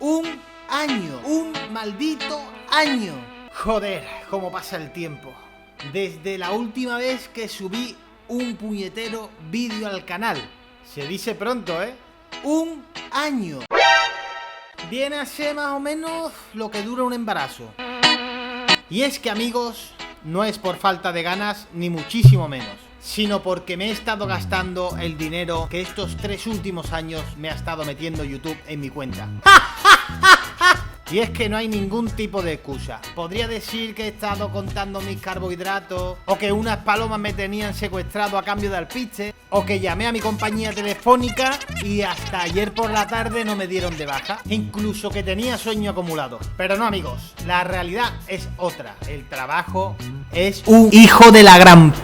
Un año, un maldito año. Joder, cómo pasa el tiempo. Desde la última vez que subí un puñetero vídeo al canal. Se dice pronto, ¿eh? Un año. Viene a ser más o menos lo que dura un embarazo. Y es que, amigos, no es por falta de ganas, ni muchísimo menos, sino porque me he estado gastando el dinero que estos 3 últimos años me ha estado metiendo YouTube en mi cuenta. Y es que no hay ningún tipo de excusa. Podría decir que he estado contando mis carbohidratos, o que unas palomas me tenían secuestrado a cambio de alpiste, o que llamé a mi compañía telefónica y hasta ayer por la tarde no me dieron de baja, incluso que tenía sueño acumulado. Pero no, amigos, la realidad es otra. El trabajo es un hijo de la gran p***.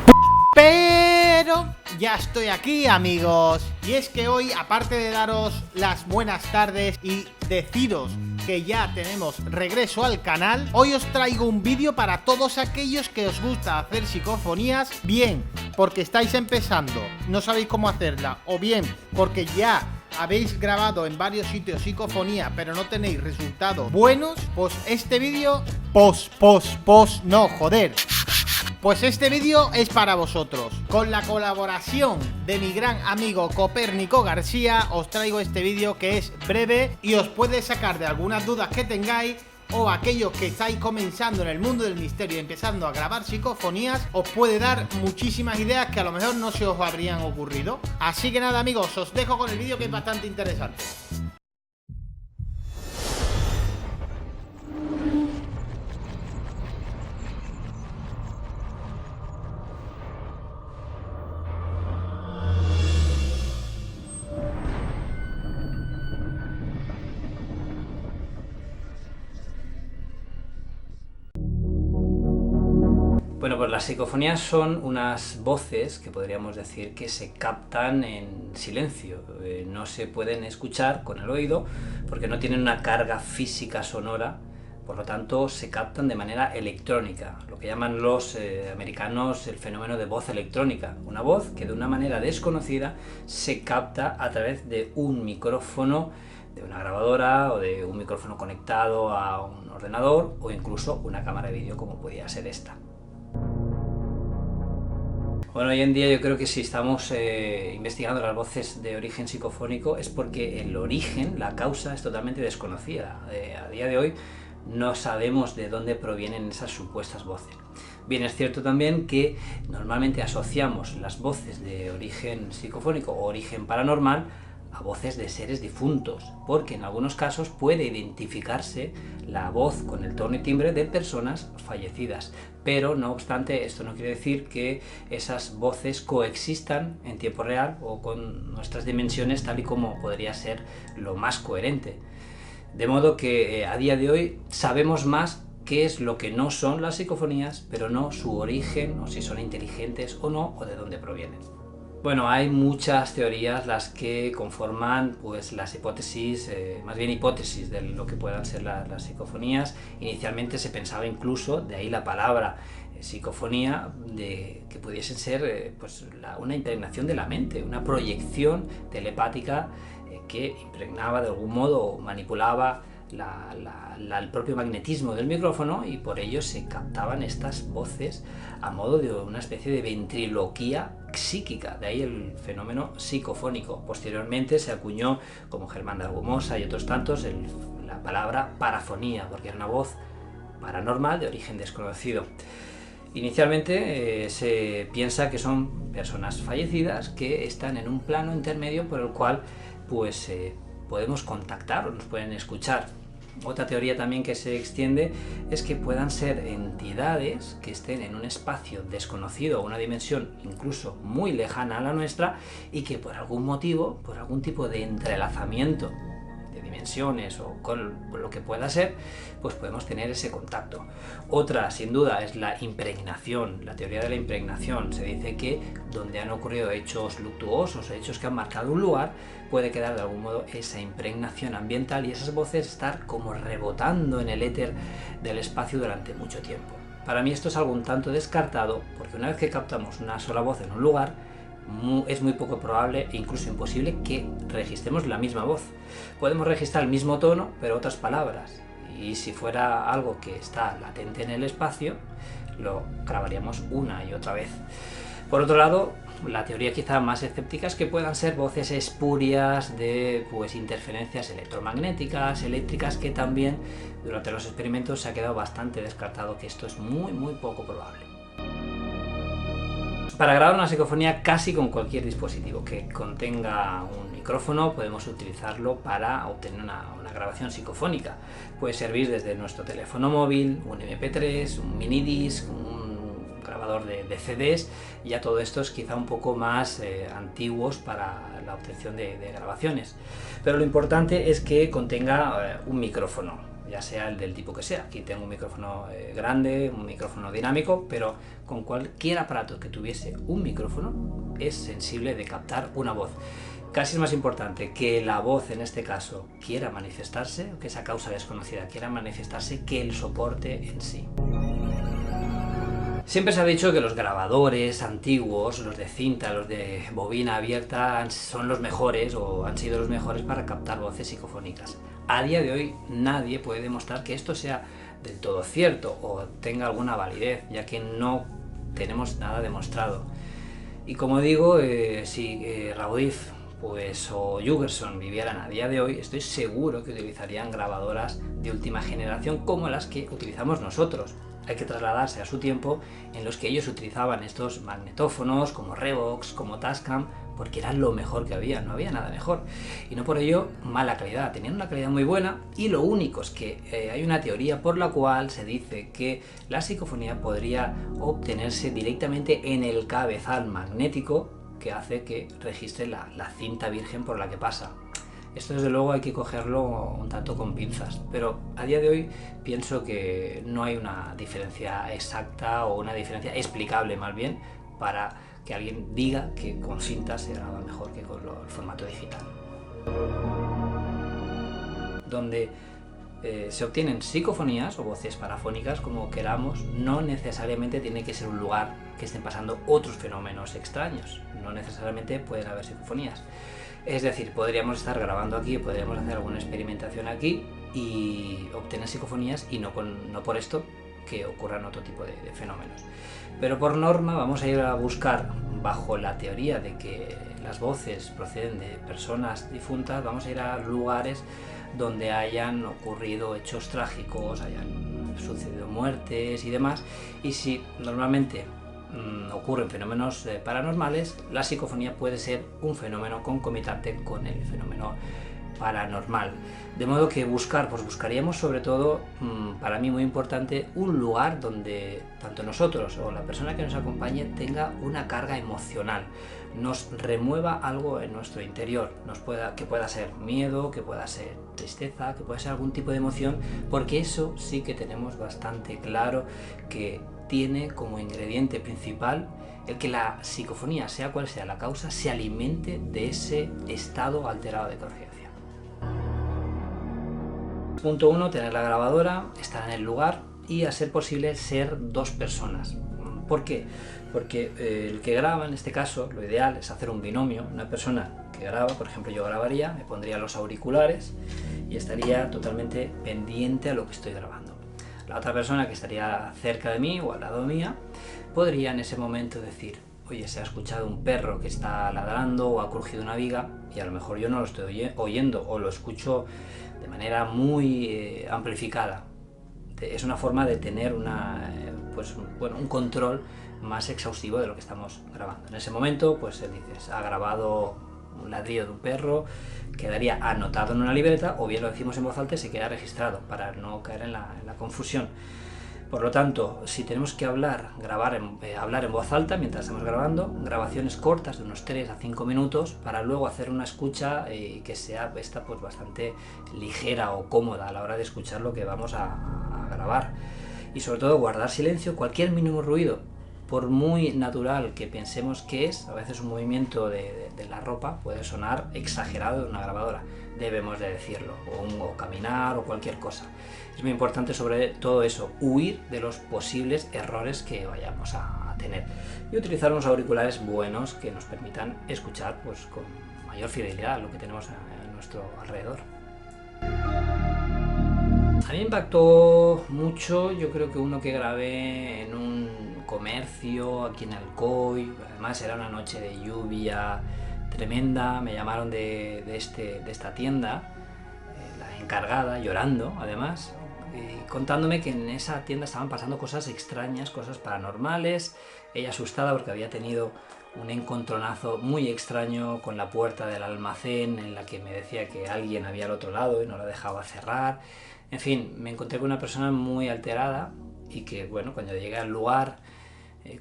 Pero ya estoy aquí, amigos. Y es que hoy, aparte de daros las buenas tardes y deciros que ya tenemos regreso al canal, hoy os traigo un vídeo para todos aquellos que os gusta hacer psicofonías, bien porque estáis empezando, no sabéis cómo hacerla, o bien porque ya habéis grabado en varios sitios psicofonía pero no tenéis resultados buenos. Pues este vídeo, pues este vídeo es para vosotros. Con la colaboración de mi gran amigo Copérnico García, os traigo este vídeo que es breve y os puede sacar de algunas dudas que tengáis, o aquellos que estáis comenzando en el mundo del misterio y empezando a grabar psicofonías, os puede dar muchísimas ideas que a lo mejor no se os habrían ocurrido. Así que nada, amigos, os dejo con el vídeo, que es bastante interesante. Bueno, pues las psicofonías son unas voces que podríamos decir que se captan en silencio. No se pueden escuchar con el oído porque no tienen una carga física sonora, por lo tanto se captan de manera electrónica, lo que llaman los americanos el fenómeno de voz electrónica. Una voz que de una manera desconocida se capta a través de un micrófono, de una grabadora o de un micrófono conectado a un ordenador o incluso una cámara de vídeo como podría ser esta. Bueno, hoy en día yo creo que si estamos investigando las voces de origen psicofónico es porque el origen, la causa, es totalmente desconocida. A día de hoy no sabemos de dónde provienen esas supuestas voces. Bien, es cierto también que normalmente asociamos las voces de origen psicofónico o origen paranormal a voces de seres difuntos, porque en algunos casos puede identificarse la voz con el tono y timbre de personas fallecidas, pero no obstante esto no quiere decir que esas voces coexistan en tiempo real o con nuestras dimensiones, tal y como podría ser lo más coherente. De modo que a día de hoy sabemos más qué es lo que no son las psicofonías, pero no su origen, o si son inteligentes o no, o de dónde provienen. Bueno, hay muchas teorías las que conforman pues las hipótesis, más bien hipótesis de lo que puedan ser las psicofonías. Inicialmente se pensaba incluso, de ahí la palabra psicofonía, de que pudiesen ser una impregnación de la mente, una proyección telepática que impregnaba de algún modo o manipulaba el propio magnetismo del micrófono, y por ello se captaban estas voces a modo de una especie de ventriloquía psíquica, de ahí el fenómeno psicofónico. Posteriormente se acuñó, como Germán de Argumosa y otros tantos, la palabra parafonía, porque era una voz paranormal de origen desconocido. Inicialmente se piensa que son personas fallecidas que están en un plano intermedio por el cual podemos contactar o nos pueden escuchar. Otra teoría también que se extiende es que puedan ser entidades que estén en un espacio desconocido o una dimensión incluso muy lejana a la nuestra, y que por algún motivo, por algún tipo de entrelazamiento de dimensiones o con lo que pueda ser, pues podemos tener ese contacto. Otra, sin duda, es la impregnación, la teoría de la impregnación. Se dice que donde han ocurrido hechos luctuosos, hechos que han marcado un lugar, puede quedar de algún modo esa impregnación ambiental y esas voces estar como rebotando en el éter del espacio durante mucho tiempo. Para mí esto es algo un tanto descartado, porque una vez que captamos una sola voz en un lugar, es muy poco probable e incluso imposible que registremos la misma voz. Podemos registrar el mismo tono, pero otras palabras. Y si fuera algo que está latente en el espacio, lo grabaríamos una y otra vez. Por otro lado, la teoría quizá más escéptica es que puedan ser voces espurias de interferencias electromagnéticas, eléctricas, que también durante los experimentos se ha quedado bastante descartado que esto es muy poco probable. Para grabar una psicofonía casi con cualquier dispositivo que contenga un micrófono podemos utilizarlo para obtener una grabación psicofónica. Puede servir desde nuestro teléfono móvil, un MP3, un minidisc, un grabador de CDs. Ya todo esto es quizá un poco más antiguos para la obtención de grabaciones. Pero lo importante es que contenga un micrófono, ya sea el del tipo que sea. Aquí tengo un micrófono grande, un micrófono dinámico, pero con cualquier aparato que tuviese un micrófono es sensible de captar una voz. Casi es más importante que la voz en este caso quiera manifestarse, que esa causa desconocida quiera manifestarse, que el soporte en sí. Siempre se ha dicho que los grabadores antiguos, los de cinta, los de bobina abierta, son los mejores o han sido los mejores para captar voces psicofónicas. A día de hoy nadie puede demostrar que esto sea del todo cierto o tenga alguna validez, ya que no tenemos nada demostrado. Y como digo, si Raudif o Jugerson vivieran a día de hoy, estoy seguro que utilizarían grabadoras de última generación como las que utilizamos nosotros. Hay que trasladarse a su tiempo en los que ellos utilizaban estos magnetófonos como Revox, como Tascam, porque eran lo mejor que había, no había nada mejor. Y no por ello mala calidad, tenían una calidad muy buena, y lo único es que hay una teoría por la cual se dice que la psicofonía podría obtenerse directamente en el cabezal magnético que hace que registre la cinta virgen por la que pasa. Esto desde luego hay que cogerlo un tanto con pinzas, pero a día de hoy pienso que no hay una diferencia exacta o una diferencia explicable más bien para que alguien diga que con cinta se graba mejor que con el formato digital. Donde se obtienen psicofonías o voces parafónicas como queramos, no necesariamente tiene que ser un lugar que estén pasando otros fenómenos extraños, no necesariamente pueden haber psicofonías. Es decir, podríamos estar grabando aquí, podríamos hacer alguna experimentación aquí y obtener psicofonías, y no por esto que ocurran otro tipo de fenómenos. Pero por norma vamos a ir a buscar, bajo la teoría de que las voces proceden de personas difuntas, vamos a ir a lugares donde hayan ocurrido hechos trágicos, hayan sucedido muertes y demás, y si normalmente ocurren fenómenos paranormales, la psicofonía puede ser un fenómeno concomitante con el fenómeno paranormal. De modo que buscaríamos sobre todo, para mí muy importante, un lugar donde tanto nosotros o la persona que nos acompañe tenga una carga emocional, nos remueva algo en nuestro interior, que pueda ser miedo, que pueda ser tristeza, que pueda ser algún tipo de emoción, porque eso sí que tenemos bastante claro que tiene como ingrediente principal el que la psicofonía, sea cual sea la causa, se alimente de ese estado alterado de conciencia. Punto 1, tener la grabadora, estar en el lugar y, a ser posible, ser dos personas. ¿Por qué? Porque el que graba, en este caso, lo ideal es hacer un binomio, una persona que graba, por ejemplo yo grabaría, me pondría los auriculares y estaría totalmente pendiente a lo que estoy grabando. La otra persona, que estaría cerca de mí o al lado mía, podría en ese momento decir: oye, se ha escuchado un perro que está ladrando o ha crujido una viga, y a lo mejor yo no lo estoy oyendo o lo escucho de manera muy amplificada. Es una forma de tener un control más exhaustivo de lo que estamos grabando. En ese momento, pues dices, ha grabado un ladrido de un perro, quedaría anotado en una libreta, o bien lo decimos en voz alta y se queda registrado para no caer en la confusión. Por lo tanto, si tenemos que hablar en voz alta mientras estamos grabando, grabaciones cortas de unos 3 a 5 minutos, para luego hacer una escucha que sea esta pues bastante ligera o cómoda a la hora de escuchar lo que vamos a grabar. Y sobre todo guardar silencio, cualquier mínimo ruido, por muy natural que pensemos que es, a veces un movimiento de la ropa puede sonar exagerado en una grabadora. Debemos de decirlo, o caminar o cualquier cosa. Es muy importante sobre todo eso, huir de los posibles errores que vayamos a tener. Y utilizar unos auriculares buenos que nos permitan escuchar pues, con mayor fidelidad lo que tenemos a nuestro alrededor. A mí me impactó mucho, yo creo que uno que grabé en un comercio aquí en Alcoy. Además era una noche de lluvia tremenda, me llamaron de esta tienda, la encargada, llorando además, contándome que en esa tienda estaban pasando cosas extrañas, cosas paranormales. Ella asustada porque había tenido un encontronazo muy extraño con la puerta del almacén, en la que me decía que alguien había al otro lado y no la dejaba cerrar. En fin, me encontré con una persona muy alterada y que, bueno, cuando llegué al lugar,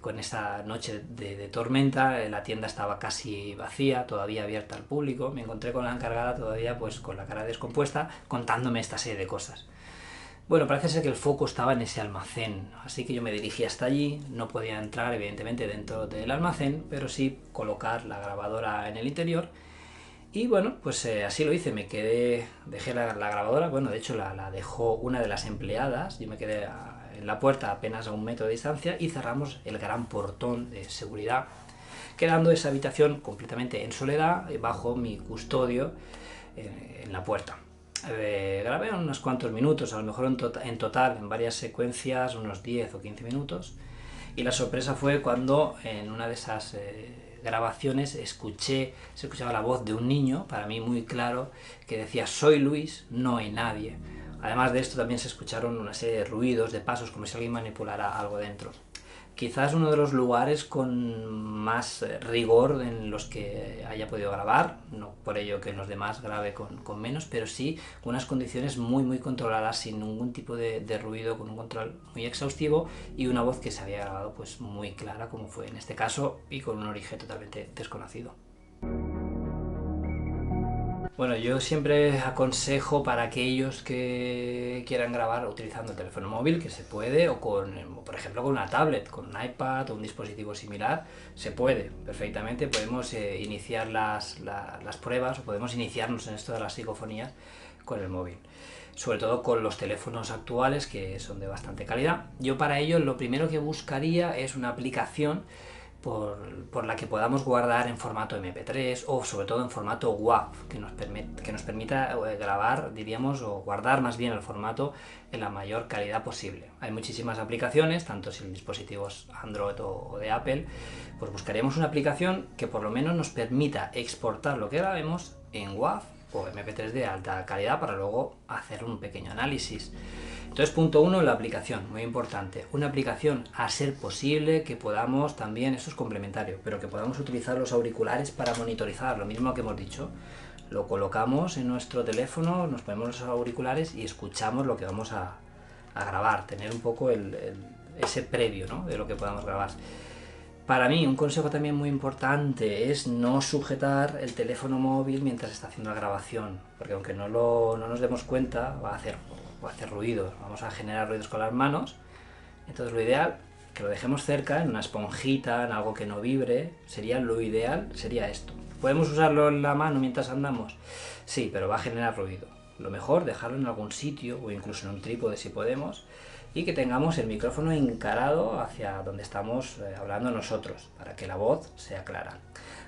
con esta noche de tormenta, la tienda estaba casi vacía, todavía abierta al público. Me encontré con la encargada todavía pues con la cara descompuesta, contándome esta serie de cosas. Bueno, parece ser que el foco estaba en ese almacén, así que yo me dirigí hasta allí. No podía entrar evidentemente dentro del almacén, pero sí colocar la grabadora en el interior. Y bueno, pues así lo hice, dejé la grabadora, bueno, de hecho la dejó una de las empleadas, yo me quedé en la puerta apenas a 1 metro de distancia y cerramos el gran portón de seguridad, quedando esa habitación completamente en soledad, bajo mi custodio en la puerta. Grabé unos cuantos minutos, a lo mejor en total, en varias secuencias, unos 10 o 15 minutos, y la sorpresa fue cuando en una de esas grabaciones se escuchaba la voz de un niño, para mí muy claro, que decía: soy Luis, no hay nadie. Además de esto también se escucharon una serie de ruidos, de pasos, como si alguien manipulara algo dentro. Quizás uno de los lugares con más rigor en los que haya podido grabar, no por ello que en los demás grabe con menos, pero sí con unas condiciones muy controladas, sin ningún tipo de ruido, con un control muy exhaustivo y una voz que se había grabado pues muy clara, como fue en este caso, y con un origen totalmente desconocido. Bueno, yo siempre aconsejo para aquellos que quieran grabar utilizando el teléfono móvil, que se puede, o por ejemplo con una tablet, con un iPad o un dispositivo similar, se puede perfectamente. Podemos iniciar las pruebas, o podemos iniciarnos en esto de las psicofonías con el móvil, sobre todo con los teléfonos actuales, que son de bastante calidad. Yo para ello lo primero que buscaría es una aplicación por la que podamos guardar en formato MP3 o sobre todo en formato WAV, que nos permita grabar, diríamos, o guardar más bien el formato en la mayor calidad posible. Hay muchísimas aplicaciones, tanto si el dispositivo es Android o de Apple, pues buscaríamos una aplicación que por lo menos nos permita exportar lo que grabemos en WAV o MP3 de alta calidad para luego hacer un pequeño análisis. Entonces, punto 1, la aplicación, muy importante. Una aplicación, a ser posible, que podamos también, eso es complementario, pero que podamos utilizar los auriculares para monitorizar, lo mismo que hemos dicho. Lo colocamos en nuestro teléfono, nos ponemos los auriculares y escuchamos lo que vamos a grabar, tener un poco ese previo, ¿no?, de lo que podamos grabar. Para mí, un consejo también muy importante es no sujetar el teléfono móvil mientras está haciendo la grabación, porque aunque no nos demos cuenta, va a hacer ruidos, vamos a generar ruidos con las manos. Entonces lo ideal, que lo dejemos cerca, en una esponjita, en algo que no vibre, lo ideal sería esto. ¿Podemos usarlo en la mano mientras andamos? Sí, pero va a generar ruido. Lo mejor, dejarlo en algún sitio, o incluso en un trípode si podemos, y que tengamos el micrófono encarado hacia donde estamos hablando nosotros, para que la voz sea clara.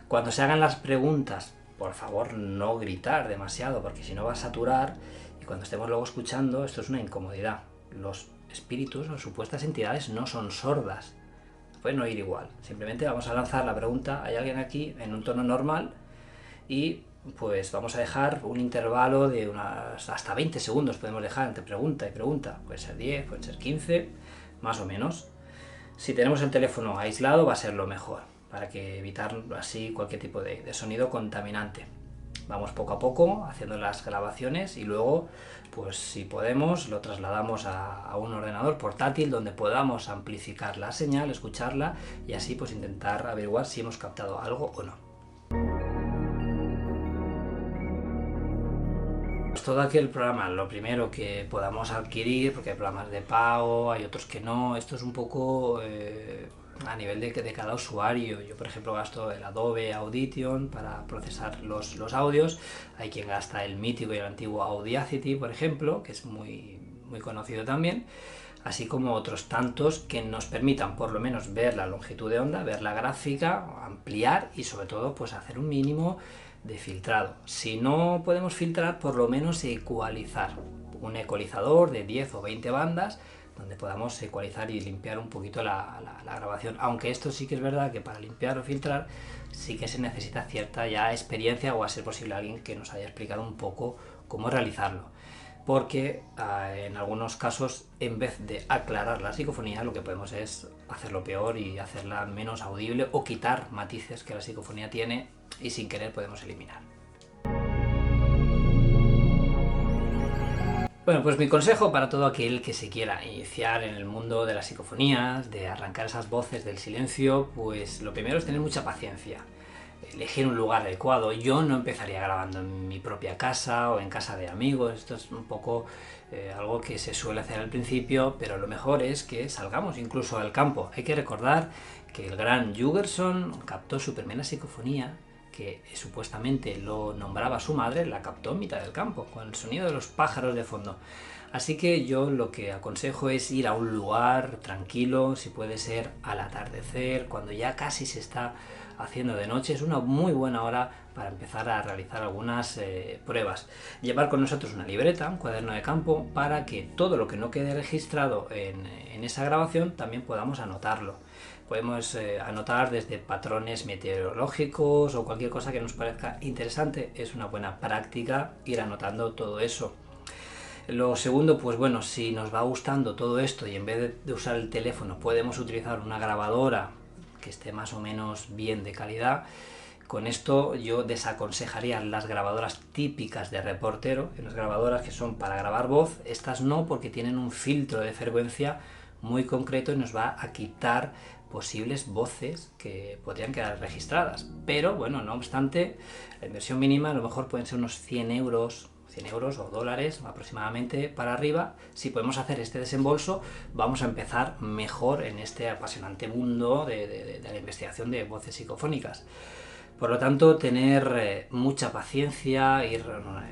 Cuando se hagan las preguntas, por favor no gritar demasiado, porque si no va a saturar, y cuando estemos luego escuchando, esto es una incomodidad. Los espíritus o supuestas entidades no son sordas, pueden oír igual. Simplemente vamos a lanzar la pregunta: ¿hay alguien aquí?, en un tono normal, y pues vamos a dejar un intervalo de hasta 20 segundos podemos dejar entre pregunta y pregunta. Puede ser 10, puede ser 15, más o menos. Si tenemos el teléfono aislado va a ser lo mejor, para que evitar así cualquier tipo de sonido contaminante. Vamos poco a poco haciendo las grabaciones y luego, pues si podemos, lo trasladamos a un ordenador portátil donde podamos amplificar la señal, escucharla y así pues intentar averiguar si hemos captado algo o no. Todo aquel programa, lo primero que podamos adquirir, porque hay programas de pago, hay otros que no, esto es un poco a nivel de cada usuario. Yo por ejemplo gasto el Adobe Audition para procesar los audios, hay quien gasta el mítico y el antiguo Audacity, por ejemplo, que es muy conocido también. así como otros tantos que nos permitan por lo menos ver la longitud de onda, ver la gráfica, ampliar y sobre todo pues hacer un mínimo de filtrado. Si no podemos filtrar, por lo menos ecualizar. Un ecualizador de 10 o 20 bandas donde podamos ecualizar y limpiar un poquito la grabación. Aunque esto sí que es verdad que para limpiar o filtrar sí que se necesita cierta ya experiencia, o a ser posible alguien que nos haya explicado un poco cómo realizarlo. Porque en algunos casos, en vez de aclarar la psicofonía, lo que podemos es hacerlo peor y hacerla menos audible o quitar matices que la psicofonía tiene y sin querer podemos eliminar. Bueno, pues mi consejo para todo aquel que se quiera iniciar en el mundo de las psicofonías, de arrancar esas voces del silencio, pues lo primero es tener mucha paciencia. Elegir un lugar adecuado. Yo no empezaría grabando en mi propia casa o en casa de amigos. Esto es un poco algo que se suele hacer al principio, pero lo mejor es que salgamos incluso al campo. Hay que recordar que el gran Jugerson captó su primera psicofonía, que supuestamente lo nombraba su madre, la captó en mitad del campo, con el sonido de los pájaros de fondo. Así que yo lo que aconsejo es ir a un lugar tranquilo, si puede ser al atardecer, cuando ya casi se está haciendo de noche. Es una muy buena hora para empezar a realizar algunas pruebas. Llevar con nosotros una libreta, un cuaderno de campo, para que todo lo que no quede registrado en esa grabación también podamos anotarlo. Podemos anotar desde patrones meteorológicos o cualquier cosa que nos parezca interesante. Es una buena práctica ir anotando todo eso. Lo segundo, pues bueno, si nos va gustando todo esto y en vez de usar el teléfono podemos utilizar una grabadora que esté más o menos bien de calidad, con esto yo desaconsejaría las grabadoras típicas de reportero, las grabadoras que son para grabar voz. Estas no, porque tienen un filtro de frecuencia muy concreto y nos va a quitar posibles voces que podrían quedar registradas. Pero bueno, no obstante, la inversión mínima a lo mejor pueden ser unos 100 euros o dólares aproximadamente para arriba. Si podemos hacer este desembolso, vamos a empezar mejor en este apasionante mundo de la investigación de voces psicofónicas. Por lo tanto, tener mucha paciencia, ir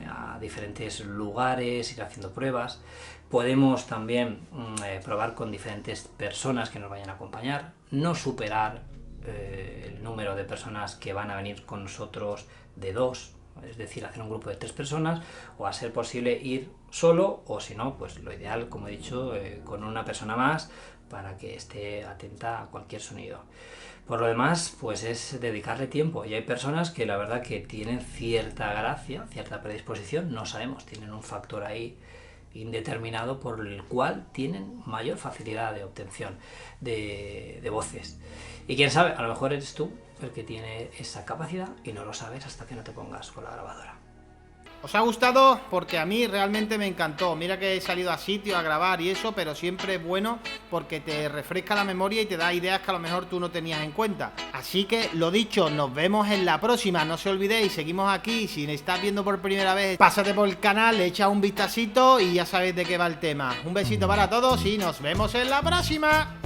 a diferentes lugares, ir haciendo pruebas. Podemos también probar con diferentes personas que nos vayan a acompañar, no superar el número de personas que van a venir con nosotros de 2, es decir, hacer un grupo de 3 personas, o a ser posible ir solo, o si no, pues lo ideal, como he dicho, con una persona más para que esté atenta a cualquier sonido. Por lo demás, pues es dedicarle tiempo, y hay personas que la verdad que tienen cierta gracia, cierta predisposición, no sabemos, tienen un factor ahí indeterminado por el cual tienen mayor facilidad de obtención de voces. Y quién sabe, a lo mejor eres tú el que tiene esa capacidad y no lo sabes hasta que no te pongas con la grabadora. ¿Os ha gustado? Porque a mí realmente me encantó. Mira que he salido a sitio a grabar y eso, pero siempre es bueno porque te refresca la memoria y te da ideas que a lo mejor tú no tenías en cuenta. Así que, lo dicho, nos vemos en la próxima. No se olvidéis, seguimos aquí. Si me estás viendo por primera vez, pásate por el canal, echa un vistacito y ya sabéis de qué va el tema. Un besito para todos y nos vemos en la próxima.